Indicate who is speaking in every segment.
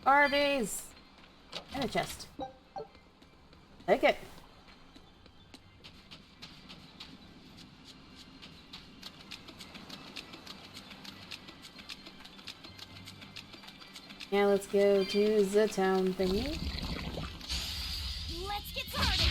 Speaker 1: Arby's! And a chest. Take it. Now let's go to the town thingy.
Speaker 2: Let's get started.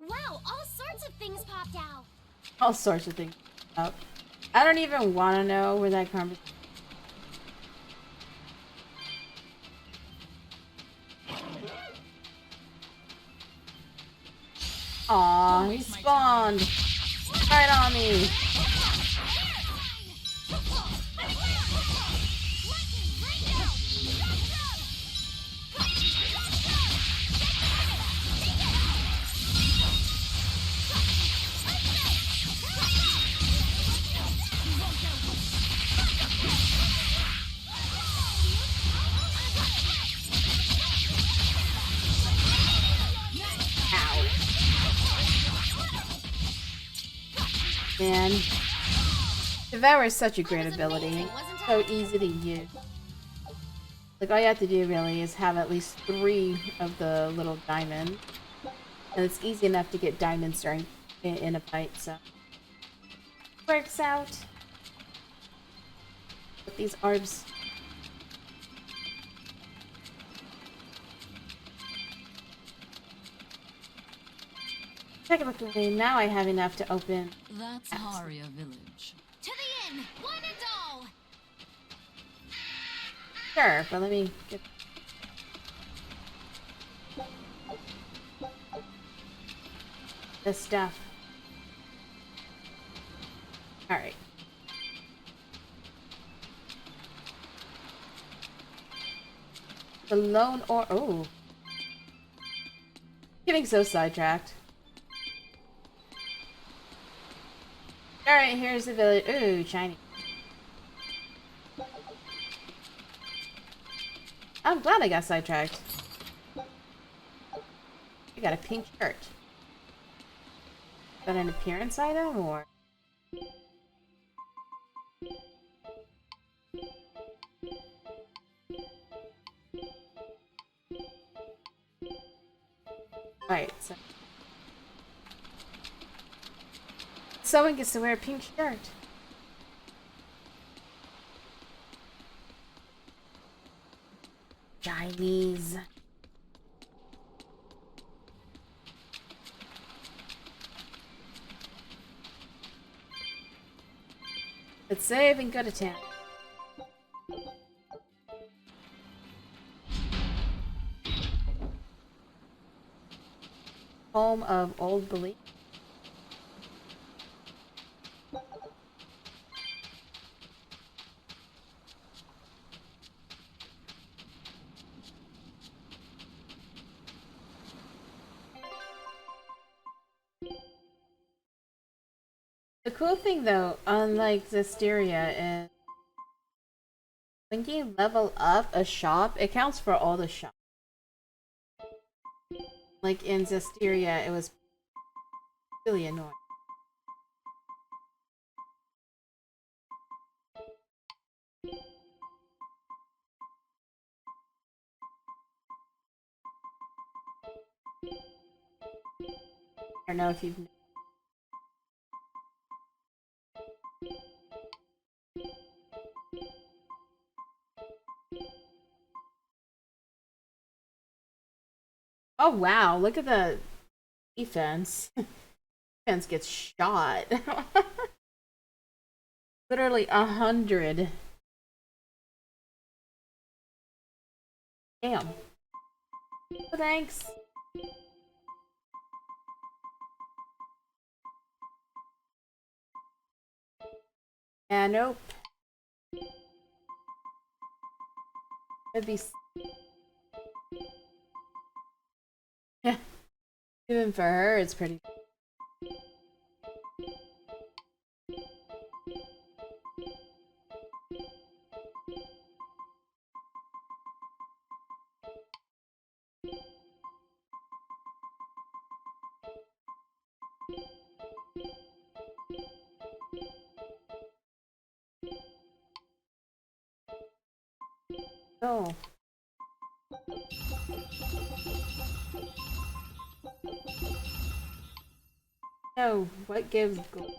Speaker 2: Wow, all sorts of things popped out.
Speaker 1: All sorts of things up. I don't even want to know where that conversation. Aw, he spawned right on me. Man, Devour is such a great ability. So easy to use. Like, all you have to do really is have at least 3 of the little diamonds. And it's easy enough to get diamond strength in a fight, so. Works out. With these orbs. Technically, now I have enough to open.
Speaker 3: That's Haria village.
Speaker 2: To the inn, one and all.
Speaker 1: Sure, but let me get this stuff. Alright. The lone or oh. Getting so sidetracked. Alright, here's the village. Ooh, shiny. I'm glad I got sidetracked. I got a pink shirt. Is that an appearance item or? Alright, so. Someone gets to wear a pink shirt. Chinese. Let's save and go to town. Home of old belief. The cool thing though, unlike Zestiria, is when you level up a shop, it counts for all the shops. Like in Zestiria, it was really annoying. I don't know if you've. Oh wow, look at the defense. Defense gets shot. Literally 100. Damn. Oh, thanks. Yeah, nope. It'd be. Yeah. Even for her, it's pretty. Oh. No, what gives gold?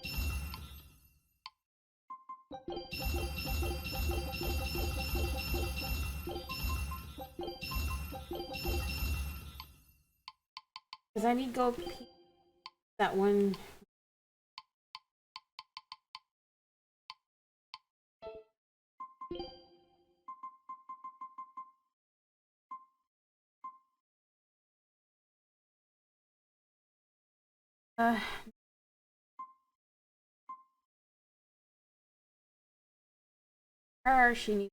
Speaker 1: Because I need gold. That one. Uh. Her, she needs.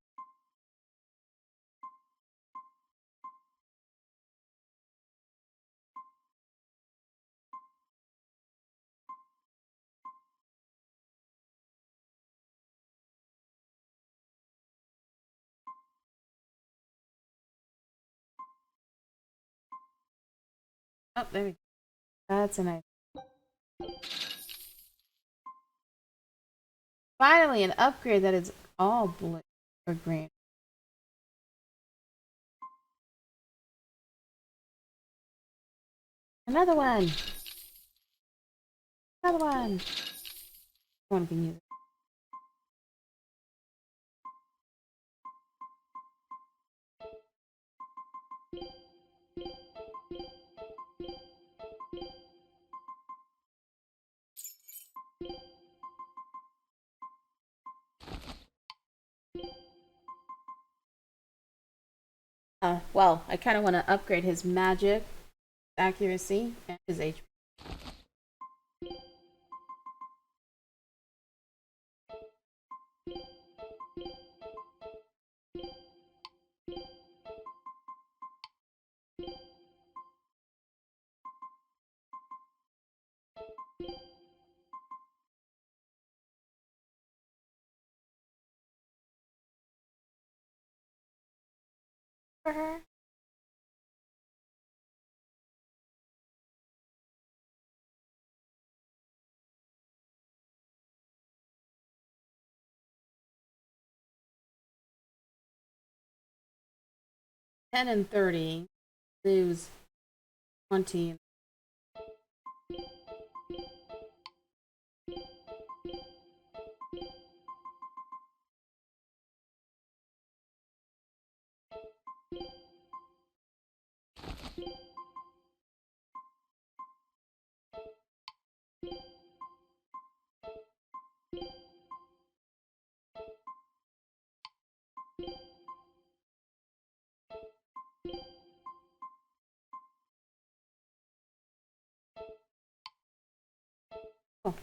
Speaker 1: Oh, there we go. That's a nice. Finally, an upgrade that is all blue or green. Another one. Another one. One can use it. Well, I kind of want to upgrade his magic, accuracy, and his HP. For her. 10 and 30. Lose 20. Oh,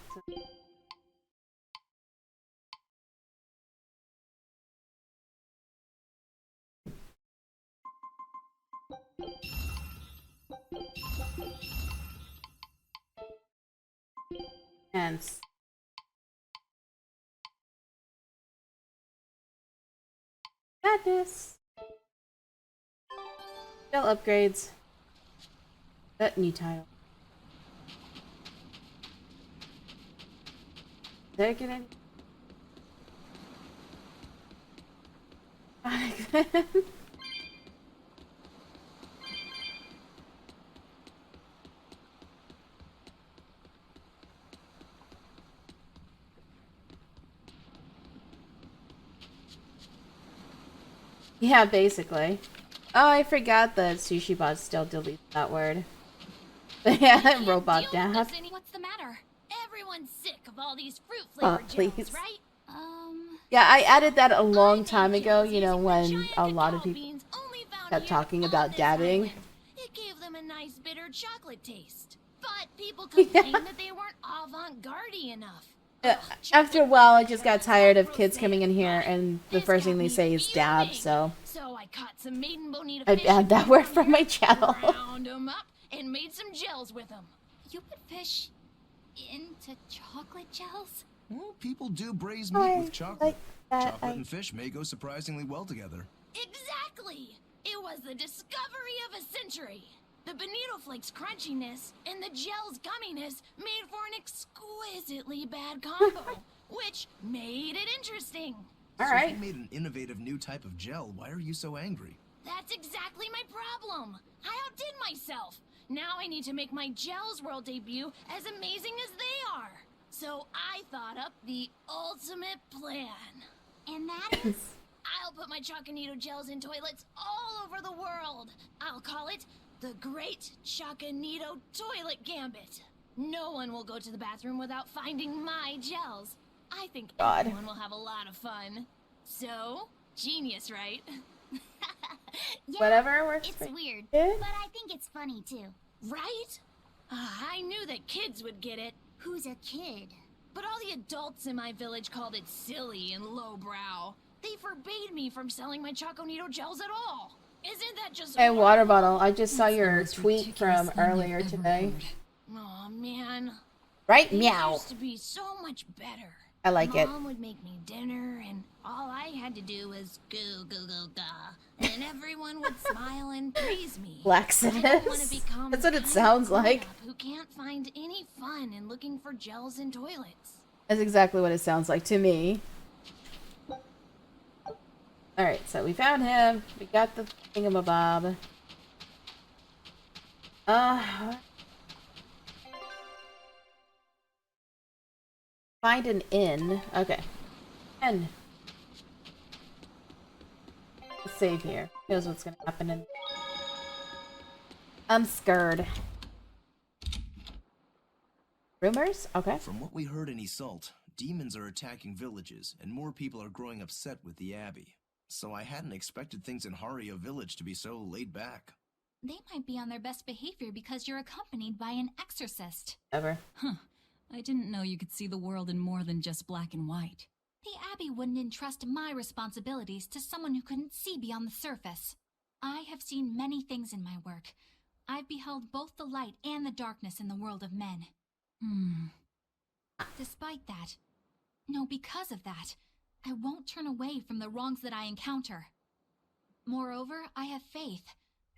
Speaker 1: and sadness. Still upgrades. That new title. Did I get any? Yeah, basically. Oh, I forgot that sushi bot still deletes that word. Yeah, robot dad.
Speaker 2: What's the matter? Everyone's sick of all these fruit
Speaker 1: Oh,
Speaker 2: flavored
Speaker 1: please.
Speaker 2: gels, right?
Speaker 1: Yeah, I added that a long time ago, you know, when a lot of people kept talking about dabbing.
Speaker 2: It gave them a nice bitter chocolate taste. But people complained that they weren't avant-garde enough.
Speaker 1: After a while, I just got tired of kids coming in here, and the first thing they say is dab, so
Speaker 2: I caught some maiden bonita
Speaker 1: I
Speaker 2: fish
Speaker 1: banned that word from my channel.
Speaker 2: ground them up and made some gels with them. You put fish into chocolate gels?
Speaker 4: Well, people do braise meat with chocolate.
Speaker 1: Like that,
Speaker 4: Chocolate and fish may go surprisingly well together.
Speaker 2: Exactly! It was the discovery of a century. The bonito flakes crunchiness and the gel's gumminess made for an exquisitely bad combo, which made it interesting.
Speaker 1: All
Speaker 4: So if
Speaker 1: right.
Speaker 4: you made an innovative new type of gel, why are you so angry?
Speaker 2: That's exactly my problem. I outdid myself. Now I need to make my Gels World debut as amazing as they are. So I thought up the ultimate plan. And that is? I'll put my Choconito gels in toilets all over the world. I'll call it the Great Choconito Toilet Gambit. No one will go to the bathroom without finding my gels. I think
Speaker 1: God.
Speaker 2: everyone will have a lot of fun. So, genius, right?
Speaker 5: Yeah,
Speaker 1: Whatever works
Speaker 5: it's
Speaker 1: for
Speaker 5: weird,
Speaker 1: you.
Speaker 5: but I think it's funny too.
Speaker 2: Right? I knew that kids would get it.
Speaker 5: Who's a kid?
Speaker 2: But all the adults in my village called it silly and lowbrow. They forbade me from selling my Choconito gels at all. Isn't that just
Speaker 1: Hey, water
Speaker 2: horrible?
Speaker 1: bottle. I just saw
Speaker 3: That's the
Speaker 1: your
Speaker 3: most
Speaker 1: tweet
Speaker 3: ridiculous
Speaker 1: from
Speaker 3: thing I've
Speaker 1: earlier
Speaker 3: ever
Speaker 1: today.
Speaker 3: heard.
Speaker 2: Aw, man.
Speaker 1: Right?
Speaker 2: Things
Speaker 1: Meow.
Speaker 2: used to be so much better.
Speaker 1: I like it.
Speaker 2: Mom would make me dinner, and all I had to do was go, go, go, ga. And everyone would smile and praise me. I don't want to
Speaker 1: Laxatives.
Speaker 2: become
Speaker 1: That's what
Speaker 2: the
Speaker 1: it
Speaker 2: kind of
Speaker 1: sounds like.
Speaker 2: grown-up who can't find any fun in looking for gels in toilets.
Speaker 1: That's exactly what it sounds like to me. Alright, so we found him. We got the thingamabob. Find an inn. Okay. Inn. Let's save here. Who knows what's gonna happen in... I'm scared. Rumors? Okay.
Speaker 4: From what we heard in Iseult, demons are attacking villages, and more people are growing upset with the Abbey. So I hadn't expected things in Haria village to be so laid back.
Speaker 6: They might be on their best behavior because you're accompanied by an exorcist.
Speaker 1: Ever.
Speaker 3: Huh. I didn't know you could see the world in more than just black and white.
Speaker 6: The Abbey wouldn't entrust my responsibilities to someone who couldn't see beyond the surface. I have seen many things in my work. I've beheld both the light and the darkness in the world of men. Despite that, no, because of that, I won't turn away from the wrongs that I encounter. Moreover, I have faith.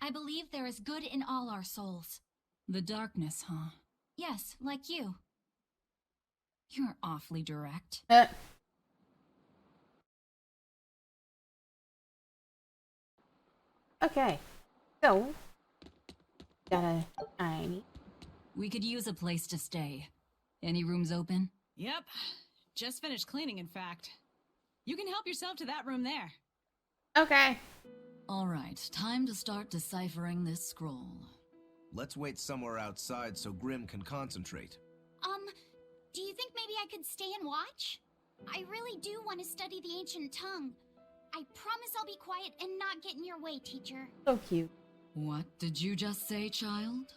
Speaker 6: I believe there is good in all our souls.
Speaker 3: The darkness, huh?
Speaker 6: Yes, like you.
Speaker 3: You're awfully direct.
Speaker 1: Okay. So, gotta...
Speaker 3: We could use a place to stay. Any rooms open?
Speaker 7: Yep. Just finished cleaning, in fact. You can help yourself to that room there.
Speaker 1: Okay.
Speaker 3: All right, time to start deciphering this scroll.
Speaker 4: Let's wait somewhere outside so Grim can concentrate.
Speaker 5: Do you think maybe I could stay and watch? I really do want to study the ancient tongue. I promise I'll be quiet and not get in your way, teacher.
Speaker 1: So cute.
Speaker 3: What did you just say, child?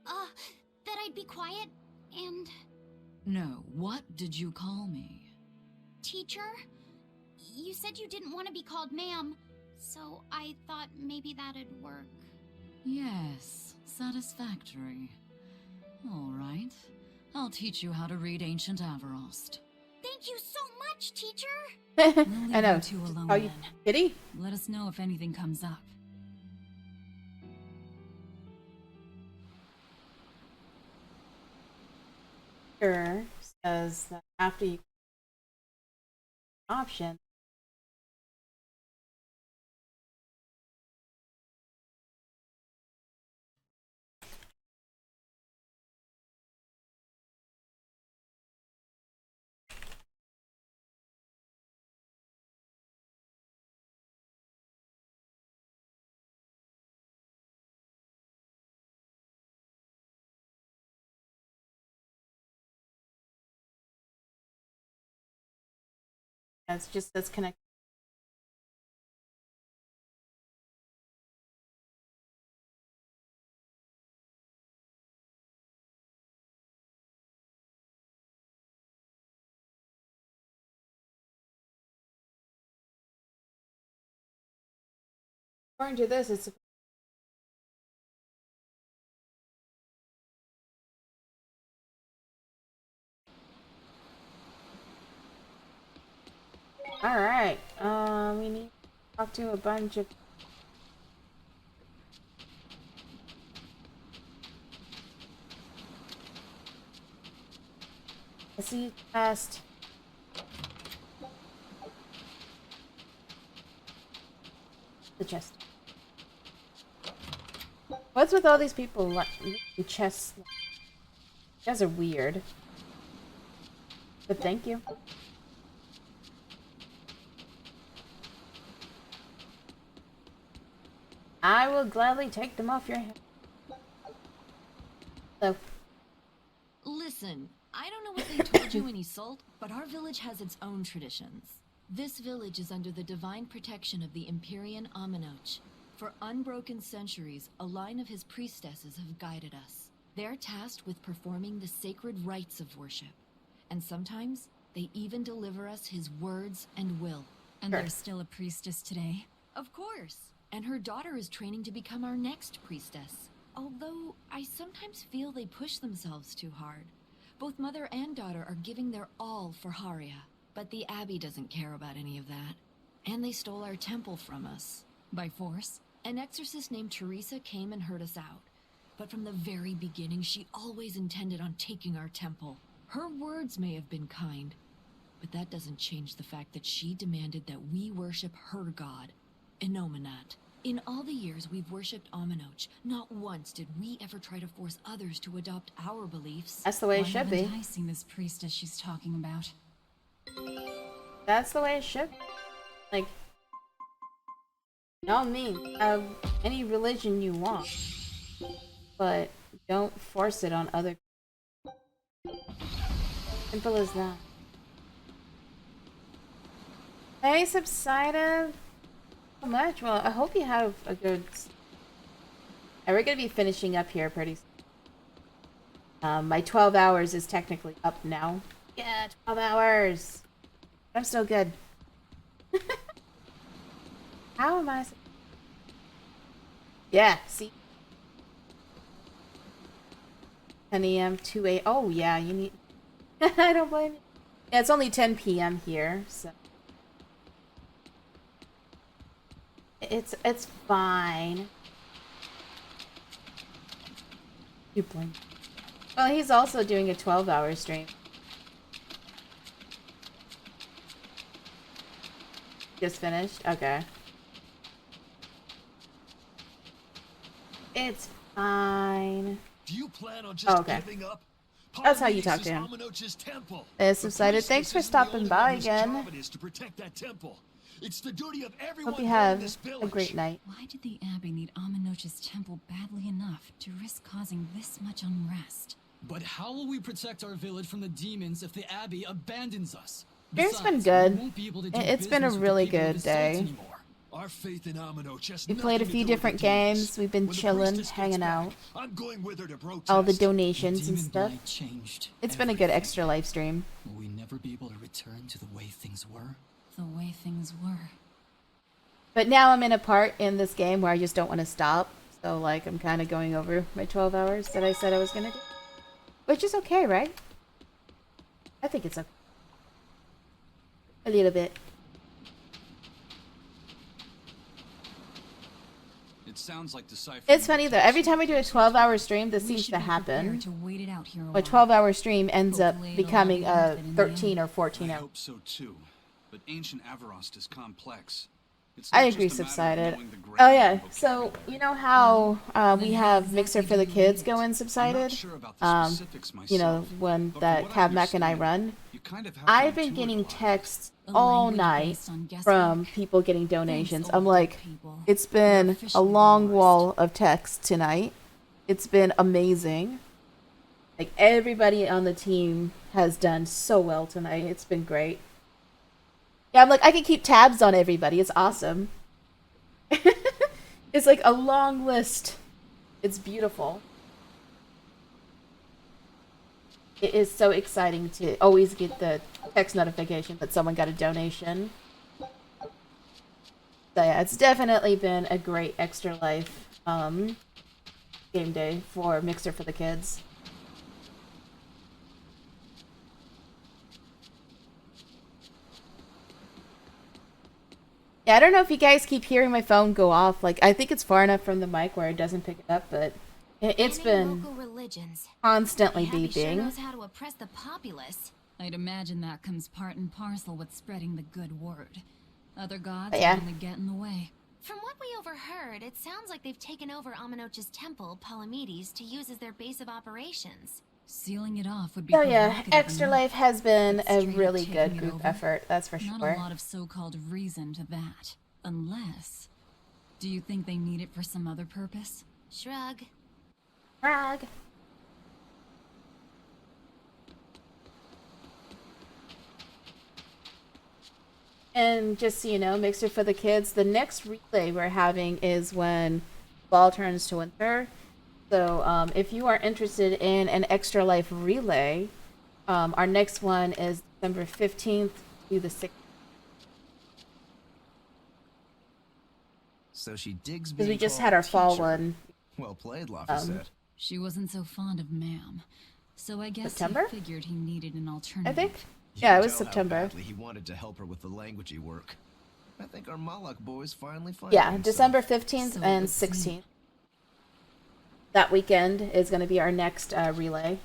Speaker 5: That I'd be quiet and...
Speaker 3: No, what did you call me?
Speaker 5: Teacher? You said you didn't want to be called ma'am, so I thought maybe that'd work.
Speaker 3: Yes, satisfactory. All right. I'll teach you how to read Ancient Averost.
Speaker 5: Thank you so much, teacher!
Speaker 3: We'll
Speaker 1: I
Speaker 3: leave
Speaker 1: know.
Speaker 3: you two alone
Speaker 1: Are you
Speaker 3: then.
Speaker 1: kitty?
Speaker 3: Let us know if anything comes up.
Speaker 1: Sure. Says that after you option. It's just that's connected. According to this, it's all right. We need to talk to a bunch of. Let's see test. The chest. What's with all these people making chests? You guys are weird. But thank you. I will gladly take them off your head. So.
Speaker 3: Listen, I don't know what they told you in Isolde, but our village has its own traditions. This village is under the divine protection of the Empyrean Aminoch. For unbroken centuries, a line of his priestesses have guided us. They're tasked with performing the sacred rites of worship. And sometimes, they even deliver us his words and will.
Speaker 6: And there's still a priestess today?
Speaker 3: Of course. And her daughter is training to become our next priestess. Although, I sometimes feel they push themselves too hard. Both mother and daughter are giving their all for Haria. But the Abbey doesn't care about any of that. And they stole our temple from us.
Speaker 6: By force?
Speaker 3: An exorcist named Teresa came and heard us out. But from the very beginning, she always intended on taking our temple. Her words may have been kind, but that doesn't change the fact that she demanded that we worship her god, Enominat. In all the years we've worshipped Aminoch, not once did we ever try to force others to adopt our beliefs.
Speaker 1: That's the way it should be.
Speaker 6: I seen this priestess she's talking about.
Speaker 1: That's the way it should be. Like, no, me. Have any religion you want, but don't force it on other people. Simple as that. Hey, Subsided. So much. Well, I hope you have a good. And we're gonna be finishing up here pretty soon. My 12 hours is technically up now. Yeah, 12 hours. I'm still good. How am I? Yeah, see. 10 a.m. 2 a.m. Oh, yeah, you need. I don't blame you. Yeah, it's only 10 p.m. here, so. It's fine. You blink. Well, he's also doing a 12-hour stream. Just finished? Okay. It's fine.
Speaker 8: Do you plan on just
Speaker 1: okay.
Speaker 8: giving up?
Speaker 1: That's how you talk to him. Subsided. Thanks for stopping by again.
Speaker 8: To protect that temple. It's the duty of
Speaker 1: hope you have a great night.
Speaker 6: Why did the Abbey need Aminoch's temple badly enough to risk causing this much unrest?
Speaker 9: But how will we protect our village from the demons if the Abbey abandons us?
Speaker 1: It's been good. It's been a really good day.
Speaker 8: Our faith in Aminoch
Speaker 1: we played a few different games. We've been chilling, hanging out.
Speaker 8: I'm going with her to protest.
Speaker 1: All the donations and stuff. It's been a good extra live stream.
Speaker 9: Will we never be able to return to the way things were?
Speaker 6: The way things were.
Speaker 1: But now I'm in a part in this game where I just don't want to stop. So, like, I'm kind of going over my 12 hours that I said I was going to do. Which is okay, right? I think it's okay. A little bit.
Speaker 9: It sounds like
Speaker 1: it's funny though, every time I do a 12-hour stream, this seems to happen. A 12-hour stream ends up becoming a 13 or 14 hour.
Speaker 9: I hope so too. But ancient Avarost is complex.
Speaker 1: I agree, Subsided. Oh yeah, so you know how we have Mixer for the Kids go in Subsided? You know, when that Cab Mac and I run? I've been getting texts all night from people getting donations. I'm like, it's been a long wall of texts tonight. It's been amazing. Like, everybody on the team has done so well tonight. It's been great. Yeah, I'm like, I can keep tabs on everybody. It's awesome. It's like a long list. It's beautiful. It is so exciting to always get the text notification that someone got a donation. So yeah, it's definitely been a great Extra Life game day for Mixer for the Kids. Yeah, I don't know if you guys keep hearing my phone go off. Like, I think it's far enough from the mic where it doesn't pick it up, but it's been constantly beeping.
Speaker 6: Knows how to oppress the populace. I'd imagine that comes part and parcel with spreading the good word. Other gods only get in the way. From what we overheard, it sounds like they've taken over Aminoch's temple, Palamedes, to use as their base of operations.
Speaker 3: Sealing it off would be
Speaker 1: So yeah,
Speaker 3: provocative
Speaker 1: Extra
Speaker 3: enough,
Speaker 1: Life has been
Speaker 3: but
Speaker 1: a
Speaker 3: straight up
Speaker 1: really
Speaker 3: taking
Speaker 1: good
Speaker 3: it
Speaker 1: group
Speaker 3: over?
Speaker 1: effort, that's for
Speaker 3: Not
Speaker 1: sure.
Speaker 3: a lot of so-called reason to that. Unless... Do you think they need it for some other purpose?
Speaker 6: Shrug.
Speaker 1: Frog. And just so you know, Mixer for the kids, the next relay we're having is when fall turns to winter. So if you are interested in an Extra Life relay, our next one is December 15th to the 16th.
Speaker 4: So she digs
Speaker 1: Because
Speaker 4: being
Speaker 1: we just
Speaker 4: called
Speaker 1: had our fall
Speaker 4: teacher.
Speaker 1: one.
Speaker 4: Well played, Lafayette.
Speaker 3: She wasn't so fond of ma'am, so I guess
Speaker 1: September?
Speaker 3: he figured he needed an alternative.
Speaker 1: I think.
Speaker 4: You
Speaker 1: Yeah,
Speaker 4: can
Speaker 1: it was
Speaker 4: tell how
Speaker 1: September.
Speaker 4: badly he wanted to help her with the languagey work. I think our Malak boys finally find
Speaker 1: Yeah, December 15th
Speaker 3: So it
Speaker 1: and
Speaker 3: would seem.
Speaker 1: 16th. That weekend is going to be our next relay.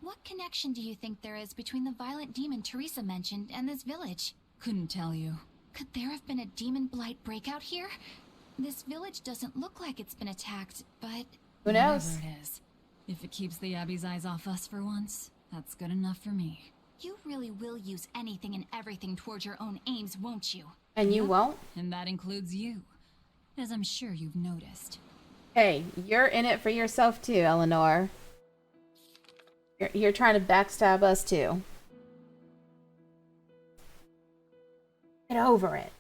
Speaker 6: What connection do you think there is between the violent demon Teresa mentioned and this village?
Speaker 3: Couldn't tell you.
Speaker 6: Could there have been a demon blight breakout here? This village doesn't look like it's been attacked, but...
Speaker 1: Who knows?
Speaker 3: Whatever it is. If it keeps the Abbey's eyes off us for once, that's good enough for me.
Speaker 6: You really will use anything and everything towards your own aims, won't you?
Speaker 1: And you won't?
Speaker 3: And that includes you, as I'm sure you've noticed.
Speaker 1: Hey, you're in it for yourself too, Eleanor. You're trying to backstab us too. Get over it.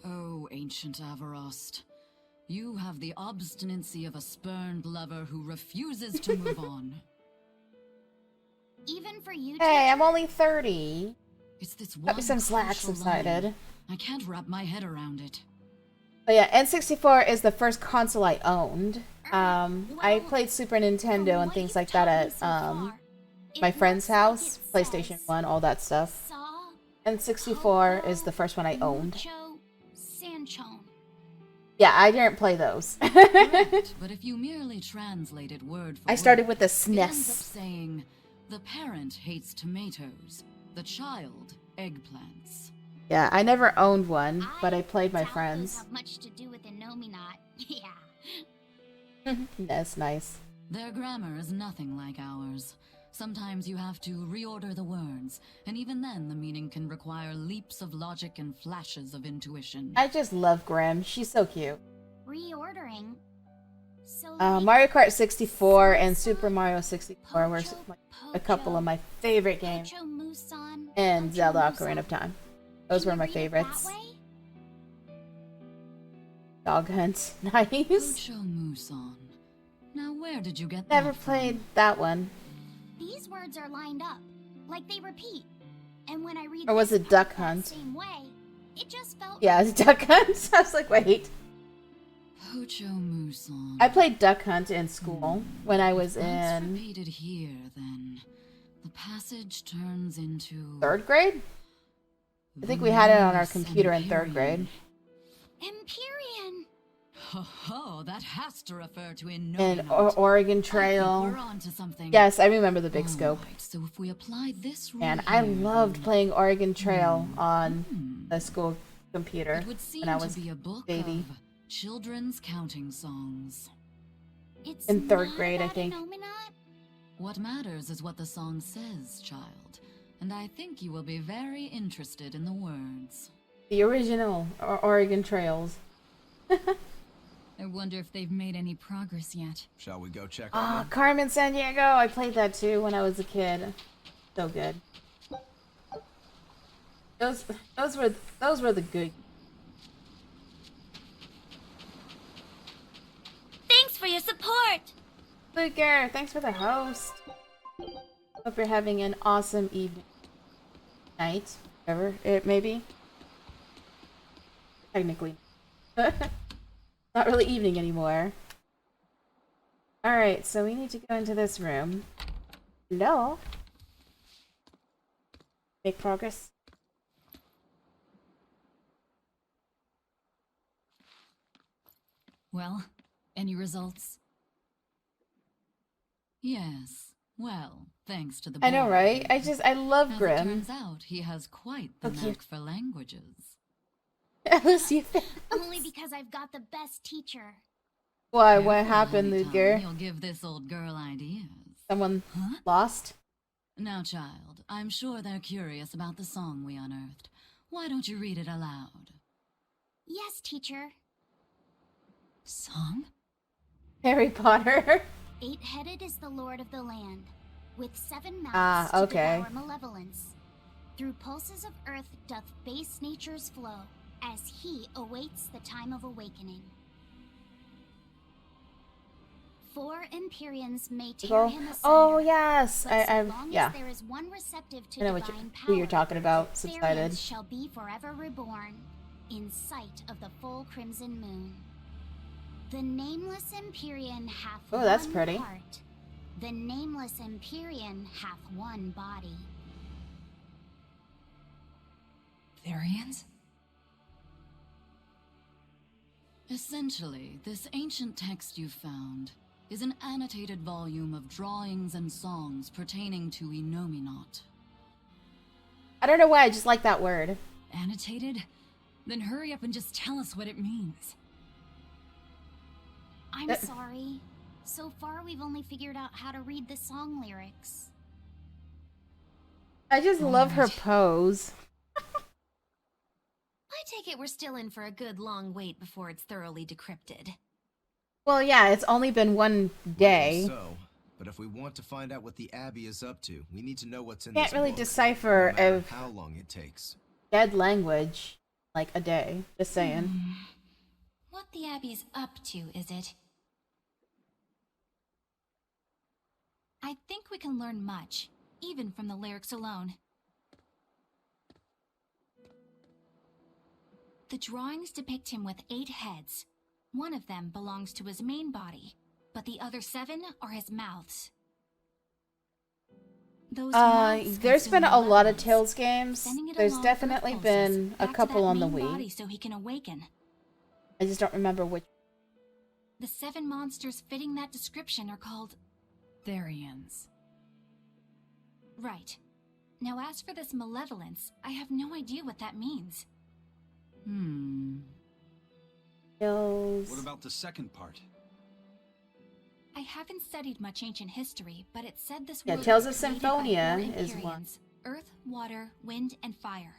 Speaker 3: Oh, ancient Avarost. You have the obstinacy of a spurned lover who refuses to move on.
Speaker 5: Even for you,
Speaker 1: Hey,
Speaker 5: teacher?
Speaker 1: I'm only 30.
Speaker 3: It's this
Speaker 1: Cut
Speaker 3: one
Speaker 1: me some slack
Speaker 3: crucial
Speaker 1: subsided.
Speaker 3: line. I can't wrap my head around it.
Speaker 1: But yeah, N64 is the first console I owned. I played Super Nintendo and things like that at my friend's house, PlayStation 1, all that stuff. N64 is the first one I owned.
Speaker 5: Sanchon.
Speaker 1: Yeah, I didn't play those.
Speaker 3: Correct, but if you merely translate it word for
Speaker 1: I started
Speaker 3: word,
Speaker 1: with the
Speaker 3: it ends up
Speaker 1: SNES.
Speaker 3: saying, the parent hates tomatoes, the child eggplants.
Speaker 1: Yeah, I never owned one, but I played my
Speaker 5: doubt those
Speaker 1: friends.
Speaker 5: have much to do with Innominat. Yeah.
Speaker 1: That's nice.
Speaker 3: Their grammar is nothing like ours. Sometimes you have to reorder the words, and even then the meaning can require leaps of logic and flashes of intuition.
Speaker 1: I just love Grim. She's so cute.
Speaker 5: Reordering. So
Speaker 1: Mario Kart 64 and Super Mario 64 were a couple of my favorite games.
Speaker 5: Pocho Musan,
Speaker 1: And
Speaker 5: Pocho
Speaker 1: Zelda
Speaker 5: Musan.
Speaker 1: Ocarina of Time. Those were
Speaker 5: Can
Speaker 1: my
Speaker 5: you read it
Speaker 1: favorites.
Speaker 5: that way?
Speaker 1: Dog Hunt. Nice.
Speaker 3: Pocho Muson. Now where did you get that
Speaker 1: Never
Speaker 3: from?
Speaker 1: played that one.
Speaker 5: These words are lined up, like they repeat. And when I read
Speaker 1: Or was
Speaker 5: this
Speaker 1: it Duck
Speaker 5: part that
Speaker 1: Hunt?
Speaker 5: same way, it just felt
Speaker 1: Yeah, it's Duck Hunt. I was like, wait.
Speaker 3: Pocho Muson.
Speaker 1: I played Duck Hunt in school when I was
Speaker 3: That's
Speaker 1: in
Speaker 3: repeated here, then. The passage turns into...
Speaker 1: 3rd grade. I think we had it on our computer in 3rd grade.
Speaker 5: Empyrean.
Speaker 3: Ho ho, that has to refer to
Speaker 1: And
Speaker 3: Innominat.
Speaker 1: Oregon
Speaker 3: I think
Speaker 1: Trail.
Speaker 3: we're onto something.
Speaker 1: Yes, I remember the big scope.
Speaker 3: Alright, so if we apply this rule
Speaker 1: And I
Speaker 3: here,
Speaker 1: loved
Speaker 3: then
Speaker 1: playing Oregon Trail on the school computer
Speaker 3: it would seem
Speaker 1: when I was
Speaker 3: to be a book
Speaker 1: baby.
Speaker 3: of children's counting songs.
Speaker 5: It's
Speaker 1: In 3rd
Speaker 5: not
Speaker 1: grade, I
Speaker 5: about
Speaker 1: think.
Speaker 5: Innominat?
Speaker 3: What matters is what the song says, child. And I think you will be very interested in the words.
Speaker 1: The original Oregon Trails.
Speaker 3: I wonder if they've made any progress yet.
Speaker 4: Shall we go check on
Speaker 1: Ah,
Speaker 4: them?
Speaker 1: Carmen San Diego. I played that too when I was a kid. So good. Those were the good.
Speaker 5: Thanks for your support.
Speaker 1: Luger, thanks for the host. Hope you're having an awesome evening. Night. Whatever it may be. Technically. Not really evening anymore. Alright, so we need to go into this room. Hello? Make progress.
Speaker 3: Well, any results? Yes, Well, thanks to the
Speaker 1: I know,
Speaker 3: boy.
Speaker 1: right? I love
Speaker 3: As it
Speaker 1: Grimm.
Speaker 3: turns out, he has quite the
Speaker 1: Okay.
Speaker 3: knack for languages.
Speaker 1: Alice, you
Speaker 5: Only because I've got the best teacher.
Speaker 1: Why?
Speaker 3: Careful,
Speaker 1: What happened,
Speaker 3: Honey Tom,
Speaker 1: Ludger?
Speaker 3: You'll give this old girl ideas.
Speaker 1: Someone
Speaker 3: Huh?
Speaker 1: lost?
Speaker 3: Now, child, I'm sure they're curious about the song we unearthed. Why don't you read it aloud?
Speaker 5: Yes, teacher.
Speaker 3: Song?
Speaker 1: Harry Potter?
Speaker 5: 8-headed is the lord of the land, with 7 mouths
Speaker 1: Ah,
Speaker 5: to
Speaker 1: okay.
Speaker 5: devour malevolence. Through pulses of earth doth base nature's flow, as he awaits the time of awakening. 4 Empyreans may tear him asunder.
Speaker 1: Oh yes,
Speaker 5: But so
Speaker 1: I
Speaker 5: long
Speaker 1: yeah.
Speaker 5: as there is one receptive to
Speaker 1: I know
Speaker 5: divine
Speaker 1: who you're
Speaker 5: power,
Speaker 1: talking about. Subsided.
Speaker 5: Therians shall be forever reborn, in sight of the full crimson moon. The nameless Empyrean hath
Speaker 1: Oh, that's
Speaker 5: one
Speaker 1: pretty.
Speaker 5: heart. The nameless Empyrean hath one body.
Speaker 3: Therians? Essentially, this ancient text you found is an annotated volume of drawings and songs pertaining to Enominat.
Speaker 1: I don't know why. I just like that word.
Speaker 3: Annotated? Then hurry up and just tell us what it means.
Speaker 5: I'm sorry. So far, we've only figured out how to read the song lyrics.
Speaker 1: I just love her
Speaker 3: Alright.
Speaker 1: pose.
Speaker 10: I take it we're still in for a good long wait before it's thoroughly decrypted.
Speaker 1: Well, yeah, it's only been one day.
Speaker 4: So, but if we want to find out what the Abbey is up to, we need to know what's in
Speaker 1: Can't
Speaker 4: this
Speaker 1: really
Speaker 4: book,
Speaker 1: decipher
Speaker 4: no matter
Speaker 1: if
Speaker 4: how long it takes.
Speaker 1: dead language like a day. Just saying.
Speaker 6: What the Abbey's up to, is it? I think we can learn much, even from the lyrics alone. The drawings depict him with 8 heads. One of them belongs to his main body, but the other 7 are his mouths. Those mouths
Speaker 1: There's been
Speaker 6: consume
Speaker 1: a lot of
Speaker 6: malevolence,
Speaker 1: Tales games.
Speaker 6: sending it
Speaker 1: There's
Speaker 6: along
Speaker 1: definitely
Speaker 6: through pulses
Speaker 1: been a
Speaker 6: back to
Speaker 1: couple
Speaker 6: that
Speaker 1: on the
Speaker 6: main
Speaker 1: Wii.
Speaker 6: body so he can awaken.
Speaker 1: I just don't remember which.
Speaker 6: The 7 monsters fitting that description are called...
Speaker 3: Therians.
Speaker 6: Right. Now as for this malevolence, I have no idea what that means.
Speaker 1: Tales.
Speaker 8: What about the second part?
Speaker 6: I haven't studied much ancient history, but it said this
Speaker 1: Yeah,
Speaker 6: world
Speaker 1: Tales
Speaker 6: was
Speaker 1: of
Speaker 6: created by
Speaker 1: Symphonia
Speaker 6: 4
Speaker 1: is one.
Speaker 6: Empyreans, Earth, water, wind, and fire.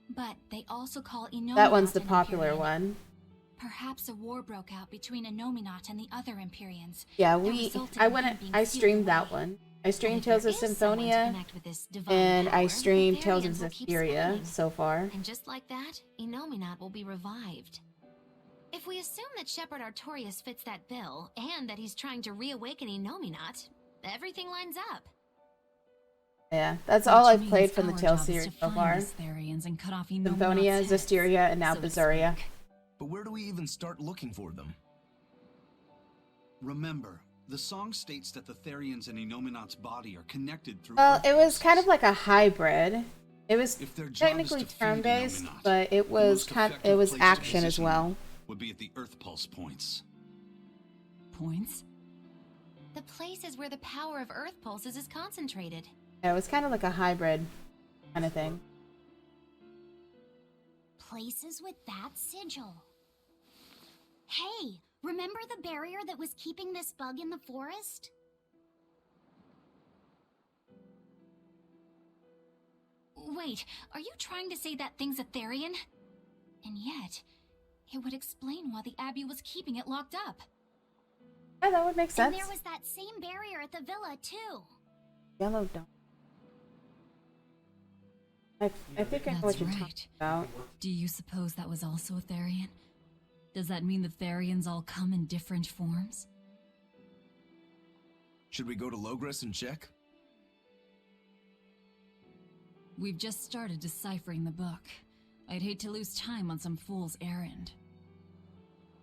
Speaker 6: But they also call Enominat
Speaker 1: That one's the
Speaker 6: an
Speaker 1: popular
Speaker 6: Empyrean.
Speaker 1: one.
Speaker 6: Perhaps a war broke out between Enominat and the other Empyreans.
Speaker 1: Yeah,
Speaker 6: that resulted
Speaker 1: I
Speaker 6: in
Speaker 1: went.
Speaker 6: him being
Speaker 1: I
Speaker 6: sealed
Speaker 1: streamed that
Speaker 6: away.
Speaker 1: one. I streamed
Speaker 10: If
Speaker 1: Tales
Speaker 10: there
Speaker 1: of
Speaker 10: is someone to
Speaker 1: Symphonia,
Speaker 10: connect with this divine
Speaker 1: and I
Speaker 10: power,
Speaker 1: streamed
Speaker 10: the
Speaker 1: Tales of
Speaker 10: Therians will keep
Speaker 1: Berseria
Speaker 10: spreading.
Speaker 1: so far.
Speaker 10: And just like that, Enominat will be revived. If we assume that Shepherd Artorias fits that bill, and that he's trying to reawaken Enominat, everything lines up.
Speaker 1: Yeah, that's all I've
Speaker 3: Which
Speaker 1: played
Speaker 3: means
Speaker 1: from the
Speaker 3: our
Speaker 1: Tales
Speaker 3: job is
Speaker 1: series
Speaker 3: to
Speaker 1: so
Speaker 3: find
Speaker 1: far.
Speaker 3: these Therians and cut off
Speaker 1: Symphonia,
Speaker 3: Enominat's heads,
Speaker 1: Zestiria, and now
Speaker 3: so to
Speaker 1: Berseria.
Speaker 3: speak.
Speaker 4: But where do we even start looking for them?
Speaker 11: Remember, the song states that the Therians and Enominat's body are connected through
Speaker 1: Well,
Speaker 11: earth
Speaker 1: it was kind of
Speaker 11: pulses.
Speaker 1: like a hybrid. It was
Speaker 11: If their job is
Speaker 1: technically
Speaker 11: to feed
Speaker 1: turn-based,
Speaker 11: Enominat,
Speaker 1: but it
Speaker 11: the
Speaker 1: was
Speaker 11: most
Speaker 1: kind. It
Speaker 11: effective
Speaker 1: was
Speaker 11: place to
Speaker 1: action as
Speaker 11: position
Speaker 1: well.
Speaker 11: them would be at the earth pulse points.
Speaker 3: Points?
Speaker 10: The places where the power of Earth pulses is concentrated.
Speaker 1: Yeah, it was kind of like a hybrid kind of thing.
Speaker 5: Places with that sigil. Hey, remember the barrier that was keeping this bug in the forest?
Speaker 6: Wait, are you trying to say that thing's a Therian? And yet, it would explain why the Abbey was keeping it locked up.
Speaker 1: Yeah, that would make sense.
Speaker 5: And there was that same barrier at the villa, too.
Speaker 1: Yellow dome. I think I know what
Speaker 3: That's
Speaker 1: you're
Speaker 3: right.
Speaker 1: talking about.
Speaker 3: Do you suppose that was also a Therian? Does that mean the Therians all come in different forms?
Speaker 4: Should we go to Logres and check?
Speaker 3: We've just started deciphering the book. I'd hate to lose time on some fool's errand.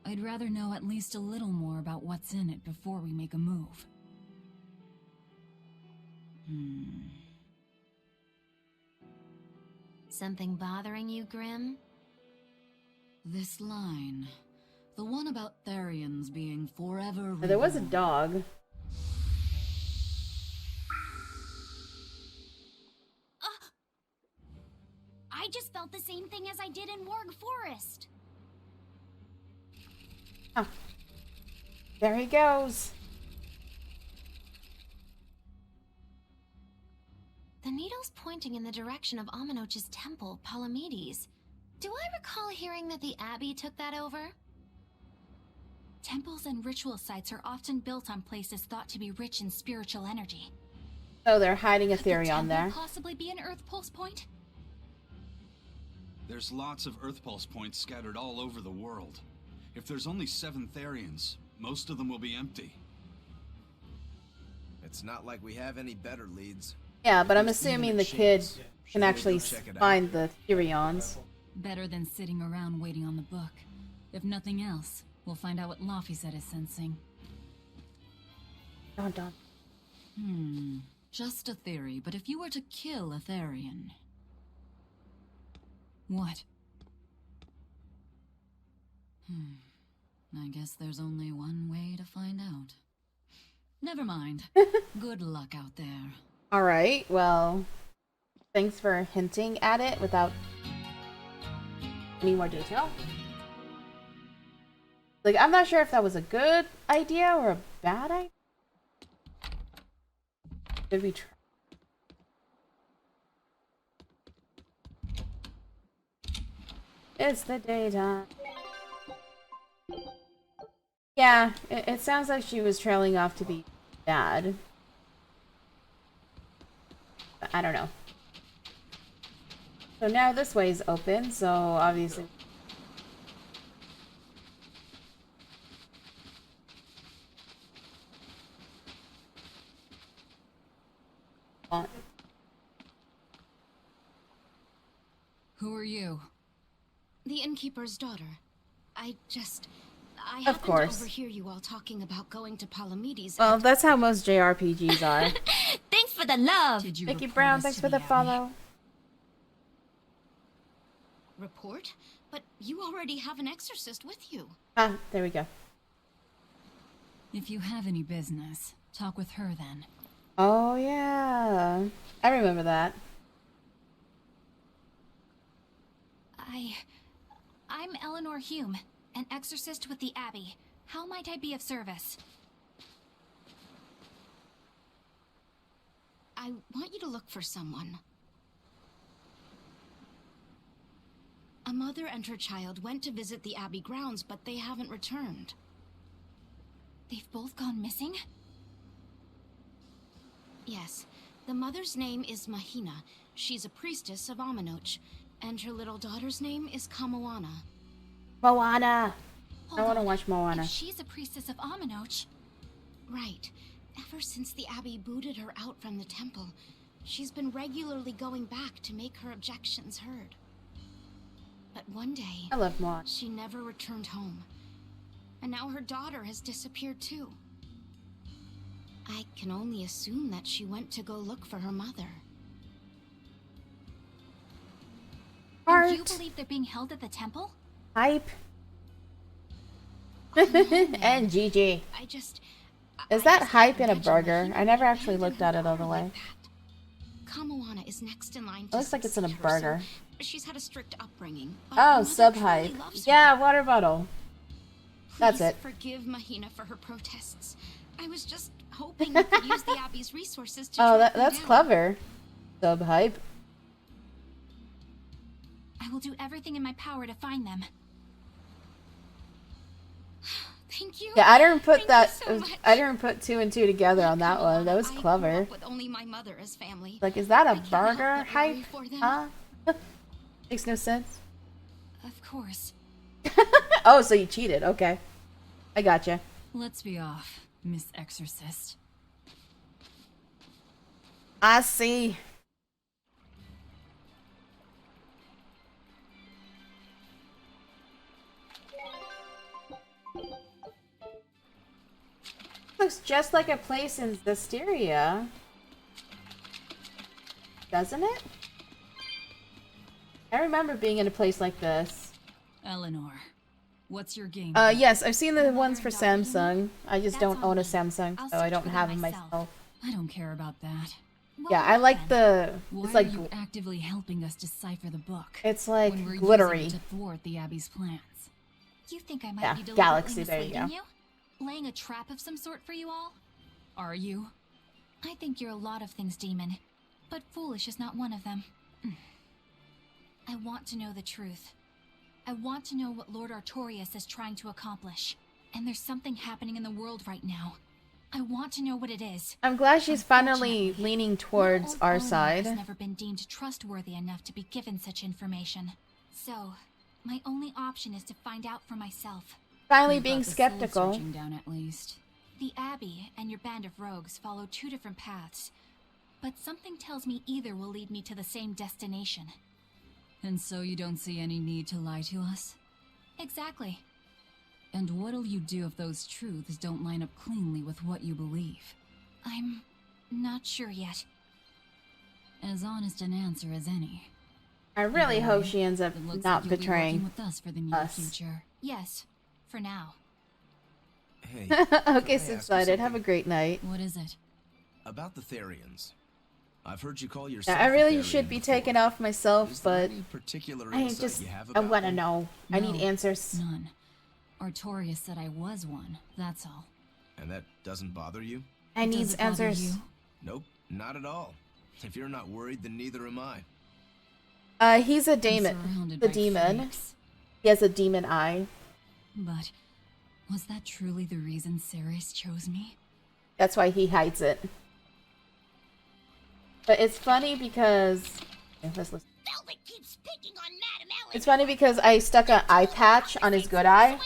Speaker 3: I'd rather know at least a little more about what's in it before we make a move.
Speaker 10: Something bothering you, Grim?
Speaker 3: This line. The one about Therians being forever
Speaker 1: There was a
Speaker 3: reborn.
Speaker 1: dog.
Speaker 5: just felt the same thing as I did in Morg Forest.
Speaker 1: Oh. There he goes.
Speaker 10: The needle's pointing in the direction of Aminoch's temple, Palamedes. Do I recall hearing that the Abbey took that over?
Speaker 6: Temples and ritual sites are often built on places thought to be rich in spiritual energy.
Speaker 1: Oh, they're hiding a
Speaker 6: Could
Speaker 1: theory
Speaker 6: the
Speaker 1: on
Speaker 6: temple
Speaker 1: there.
Speaker 6: possibly be an Earth Pulse point?
Speaker 11: There's lots of Earth Pulse points scattered all over the world. If there's only 7 Therians, most of them will be empty.
Speaker 4: It's not like we have any better leads.
Speaker 1: Yeah, but I'm
Speaker 4: There's even
Speaker 1: assuming
Speaker 4: a
Speaker 1: the kid
Speaker 4: chance.
Speaker 1: can
Speaker 4: Shall we
Speaker 1: actually
Speaker 4: go check it out?
Speaker 1: find the Therions.
Speaker 7: Better than sitting around waiting on the book. If nothing else, we'll find out what Laphicet is sensing.
Speaker 1: Dun, dun.
Speaker 7: Just a theory, but if you were to kill a Therian... What? I guess there's only one way to find out. Never mind. Good luck out there.
Speaker 1: Alright, well, thanks for hinting at it without any more detail. Like, I'm not sure if that was a good idea or a bad idea. Did we try? It's the daytime. Yeah, it sounds like she was trailing off to be bad. But I don't know. So now this way is open, so obviously...
Speaker 7: Who are you?
Speaker 5: The innkeeper's daughter. I
Speaker 1: Of
Speaker 5: happened
Speaker 1: course.
Speaker 5: to overhear you all talking about going to Palamedes.
Speaker 1: Well, that's how most JRPGs are.
Speaker 5: Thanks for the love!
Speaker 7: Did you
Speaker 1: Mickey
Speaker 7: report
Speaker 1: Brown,
Speaker 7: us
Speaker 1: thanks
Speaker 7: to
Speaker 1: for the
Speaker 7: Abbey?
Speaker 1: follow.
Speaker 5: Report? But you already have an exorcist with you.
Speaker 1: Ah, there we go.
Speaker 7: If you have any business, talk with her then.
Speaker 1: Oh, yeah. I remember that.
Speaker 6: I'm Eleanor Hume, an exorcist with the Abbey. How might I be of service?
Speaker 5: I want you to look for someone. A mother and her child went to visit the Abbey grounds, but they haven't returned.
Speaker 6: They've both gone missing?
Speaker 5: Yes. The mother's name is Mahina. She's a priestess of Aminoch. And her little daughter's name is Kamoana.
Speaker 1: Moana!
Speaker 6: Hold
Speaker 1: I want to
Speaker 6: on.
Speaker 1: watch Moana.
Speaker 6: If she's a priestess of Aminoch,
Speaker 5: Right. Ever since the Abbey booted her out from the temple, she's been regularly going back to make her objections heard. But one day,
Speaker 1: I love Moana.
Speaker 5: she never returned home. And now her daughter has disappeared too. I can only assume that she went to go look for her mother.
Speaker 6: and you
Speaker 1: Art!
Speaker 6: believe they're being held at the temple?
Speaker 1: Hype!
Speaker 5: Oh, no, ma'am.
Speaker 1: And GG.
Speaker 5: I just...
Speaker 1: Is
Speaker 5: I
Speaker 1: that
Speaker 5: just
Speaker 1: hype
Speaker 5: can't
Speaker 1: in a
Speaker 5: imagine
Speaker 1: burger?
Speaker 5: Mahina
Speaker 1: I never
Speaker 5: would
Speaker 1: actually
Speaker 5: abandon
Speaker 1: looked
Speaker 5: her
Speaker 1: at it all the
Speaker 5: daughter
Speaker 1: way.
Speaker 5: like that. Kamoana is next in line
Speaker 1: It
Speaker 5: to
Speaker 1: looks like it's in a
Speaker 5: succeed her, so
Speaker 1: burger.
Speaker 5: she's had a strict upbringing. But her
Speaker 1: Oh,
Speaker 5: mother
Speaker 1: sub
Speaker 5: truly
Speaker 1: hype.
Speaker 5: loves her.
Speaker 1: Yeah, water bottle. That's
Speaker 5: Please
Speaker 1: it.
Speaker 5: forgive Mahina for her protests. I was just hoping you could use the Abbey's resources to
Speaker 1: Oh,
Speaker 5: track them
Speaker 1: that's
Speaker 5: down.
Speaker 1: clever. Sub hype.
Speaker 6: I will do everything in my power to find them.
Speaker 5: Thank you.
Speaker 1: Yeah, I didn't put
Speaker 5: Thank
Speaker 1: that.
Speaker 5: you so much.
Speaker 1: I didn't put 2 and 2 together on that one. That was
Speaker 5: I grew
Speaker 1: clever.
Speaker 5: up with only my mother as family.
Speaker 1: Like, is that
Speaker 5: I
Speaker 1: a
Speaker 5: can't help
Speaker 1: burger
Speaker 5: but
Speaker 1: hype?
Speaker 5: worry for them.
Speaker 1: Huh? Makes no sense.
Speaker 6: Of course.
Speaker 1: Oh, so you cheated. Okay. I gotcha.
Speaker 7: Let's be off, Miss Exorcist.
Speaker 1: I see. Looks just like a place in Zestiria. Doesn't it? I remember being in a place like this.
Speaker 7: Eleanor, what's your game?
Speaker 1: Yes, I've seen the ones for Samsung. I just
Speaker 6: That's
Speaker 1: don't
Speaker 6: on
Speaker 1: own a
Speaker 6: me.
Speaker 1: Samsung,
Speaker 6: I'll
Speaker 1: so I
Speaker 6: search
Speaker 1: don't
Speaker 6: for
Speaker 1: have
Speaker 6: them
Speaker 1: them
Speaker 6: myself.
Speaker 1: myself.
Speaker 7: I don't care about that.
Speaker 6: Well,
Speaker 1: I like the.
Speaker 7: Why
Speaker 1: It's like
Speaker 7: are you actively helping us decipher the book?
Speaker 1: it's like
Speaker 7: when we're
Speaker 1: glittery.
Speaker 7: using it to thwart the Abbey's plans.
Speaker 6: You think I might
Speaker 1: Yeah,
Speaker 6: be deliberately
Speaker 1: galaxy, there you
Speaker 6: misleading
Speaker 1: go.
Speaker 6: you? Laying a trap of some sort for you all?
Speaker 7: Are you?
Speaker 6: I think you're a lot of things, Demon. But foolish is not one of them. I want to know the truth. I want to know what Lord Artorias is trying to accomplish. And there's something happening in the world right now. I want to know what it is.
Speaker 1: I'm glad she's finally
Speaker 6: Unfortunately,
Speaker 1: leaning towards
Speaker 6: little
Speaker 1: our
Speaker 6: old Eleanor
Speaker 1: side.
Speaker 6: has never been deemed trustworthy enough to be given such information. So, my only option is to find out for myself.
Speaker 1: Finally
Speaker 7: You've
Speaker 1: being
Speaker 7: got the soul
Speaker 1: skeptical.
Speaker 7: searching down at least.
Speaker 6: The Abbey and your band of rogues follow two different paths. But something tells me either will lead me to the same destination.
Speaker 7: And so you don't see any need to lie to us?
Speaker 6: Exactly.
Speaker 7: And what'll you do if those truths don't line up cleanly with what you believe?
Speaker 6: I'm not sure yet.
Speaker 7: As honest an answer as any.
Speaker 1: I really
Speaker 7: Either
Speaker 1: hope
Speaker 7: way,
Speaker 1: she ends up
Speaker 7: it looks
Speaker 1: not
Speaker 7: like you'll be
Speaker 1: betraying
Speaker 7: working with us for the near
Speaker 1: us.
Speaker 7: future.
Speaker 6: Yes, for now.
Speaker 4: Hey.
Speaker 1: Okay,
Speaker 4: can I ask
Speaker 1: subsided.
Speaker 4: you
Speaker 1: Have a
Speaker 4: something?
Speaker 1: great night.
Speaker 7: What is it?
Speaker 4: About the Therians. I've heard you call yourself
Speaker 1: Yeah, I
Speaker 4: a
Speaker 1: really
Speaker 4: Therian
Speaker 1: should be
Speaker 4: before.
Speaker 1: taking off myself,
Speaker 4: Is there
Speaker 1: but
Speaker 4: any particular
Speaker 1: I
Speaker 4: insight
Speaker 1: just
Speaker 4: you have
Speaker 1: I
Speaker 4: about
Speaker 1: want to
Speaker 4: them?
Speaker 1: know. I need
Speaker 7: No,
Speaker 1: answers.
Speaker 7: None. Artorias said I was one, that's all.
Speaker 4: And that doesn't bother you?
Speaker 1: I need
Speaker 7: Does it bother
Speaker 1: answers.
Speaker 7: you?
Speaker 4: Nope, not at all. If you're not worried, then neither am I.
Speaker 1: He's a
Speaker 7: I'm
Speaker 1: demon.
Speaker 7: surrounded
Speaker 1: The
Speaker 7: by
Speaker 1: demon.
Speaker 7: freaks.
Speaker 1: He has a demon eye.
Speaker 7: But was that truly the reason Ceres chose me?
Speaker 1: That's why he hides it. But it's funny because let's listen.
Speaker 2: Velvet keeps picking on Madame Ellen.
Speaker 1: It's funny because I stuck an eye patch on his good eye,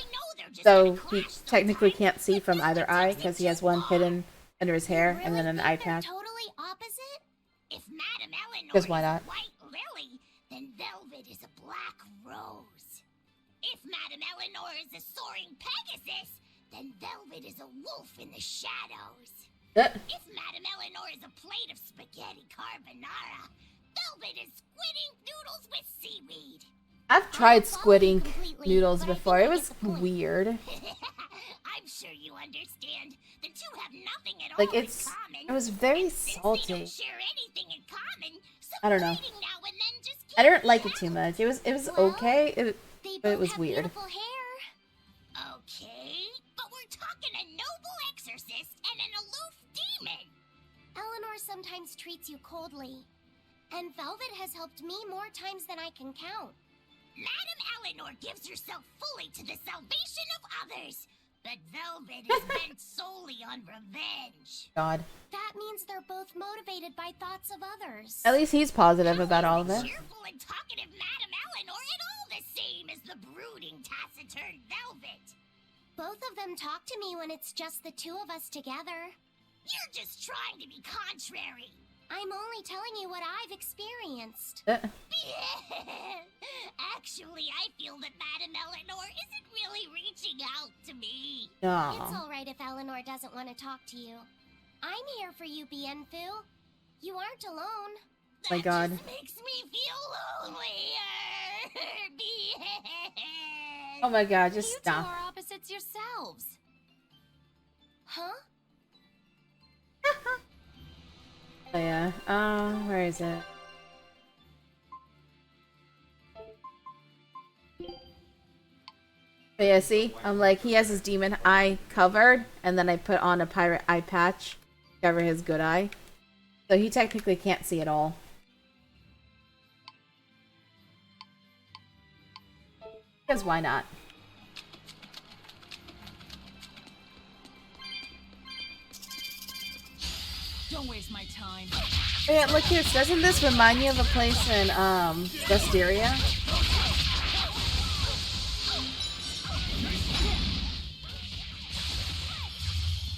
Speaker 1: so he technically can't see from either eye because he has one hidden under his hair and then an eye patch.
Speaker 2: Totally opposite? If Madame Eleanor
Speaker 1: Because why not?
Speaker 2: is a white lily, then Velvet is a black rose. If Madame Eleanor is a soaring Pegasus, then Velvet is a wolf in the shadows. If Madame Eleanor is a plate of spaghetti carbonara, Velvet is squidding noodles with seaweed.
Speaker 1: I've tried squidding noodles before. It was weird.
Speaker 2: I'm sure you understand. The two have nothing at
Speaker 1: Like
Speaker 2: all in
Speaker 1: it
Speaker 2: common.
Speaker 1: was very
Speaker 2: And since they
Speaker 1: salty.
Speaker 2: don't share anything in common, some
Speaker 1: I don't know.
Speaker 2: fighting now and then just
Speaker 1: I
Speaker 2: can't
Speaker 1: didn't like it
Speaker 2: be
Speaker 1: too
Speaker 2: helped.
Speaker 1: much. It was
Speaker 5: Well,
Speaker 1: okay.
Speaker 5: They
Speaker 1: But it
Speaker 5: both
Speaker 1: was
Speaker 5: have
Speaker 1: weird.
Speaker 5: beautiful hair.
Speaker 2: Okay, but we're talking a noble exorcist and an aloof demon.
Speaker 5: Eleanor sometimes treats you coldly. And Velvet has helped me more times than I can count.
Speaker 2: Madame Eleanor gives herself fully to the salvation of others, but Velvet is bent solely on revenge.
Speaker 1: God.
Speaker 5: That means they're both motivated by thoughts of others.
Speaker 1: At least he's positive
Speaker 2: How
Speaker 1: about
Speaker 2: is
Speaker 1: all of
Speaker 2: the
Speaker 1: it.
Speaker 2: cheerful and talkative Madame Eleanor at all the same as the brooding, taciturn Velvet?
Speaker 5: Both of them talk to me when it's just the two of us together.
Speaker 2: You're just trying to be contrary.
Speaker 5: I'm only telling you what I've experienced.
Speaker 2: Actually, I feel that Madame Eleanor isn't really reaching out to me.
Speaker 5: It's
Speaker 1: No.
Speaker 5: alright if Eleanor doesn't want to talk to you. I'm here for you, Bienfu. You aren't alone.
Speaker 1: My God.
Speaker 2: Just makes me feel lonelier.
Speaker 1: Oh my God, just
Speaker 6: You two
Speaker 1: stop.
Speaker 6: are opposites yourselves.
Speaker 5: Huh?
Speaker 1: Oh yeah. Where is it? But yeah, see? I'm like, he has his demon eye covered, and then I put on a pirate eye patch to cover his good eye. So he technically can't see at all. Because why not?
Speaker 6: Don't waste my time.
Speaker 1: Oh yeah, look here, doesn't this remind you of a place in, Berseria?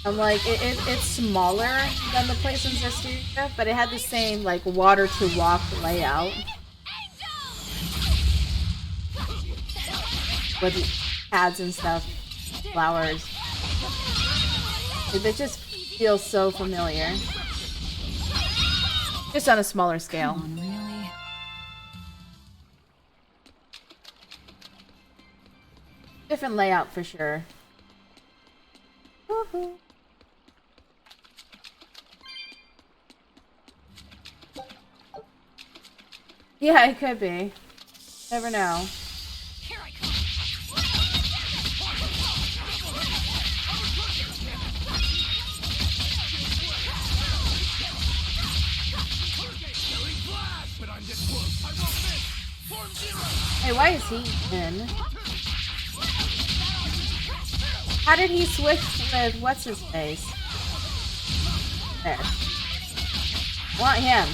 Speaker 1: I'm like, it's smaller than the place in Berseria, but it had the same, like, water to walk layout. With pads and stuff, flowers. It just feels so familiar. Just on a smaller scale.
Speaker 7: Come on, really?
Speaker 1: Different layout for sure. Woohoo. Yeah, it could be. Never know.
Speaker 2: Here I come.
Speaker 1: Hey, why is he in? How did he switch with what's his face? There. Want him.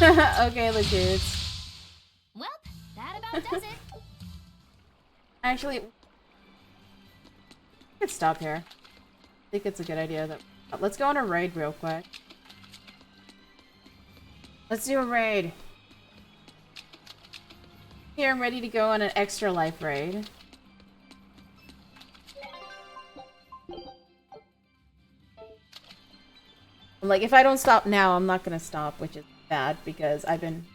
Speaker 1: Okay, legit.
Speaker 10: Well, that about does it.
Speaker 1: Actually, we could stop here. I think it's a good idea that. Let's go on a raid real quick. Let's do a raid. Here, I'm ready to go on an extra life raid. Like, if I don't stop now, I'm not gonna stop, which is bad because I've been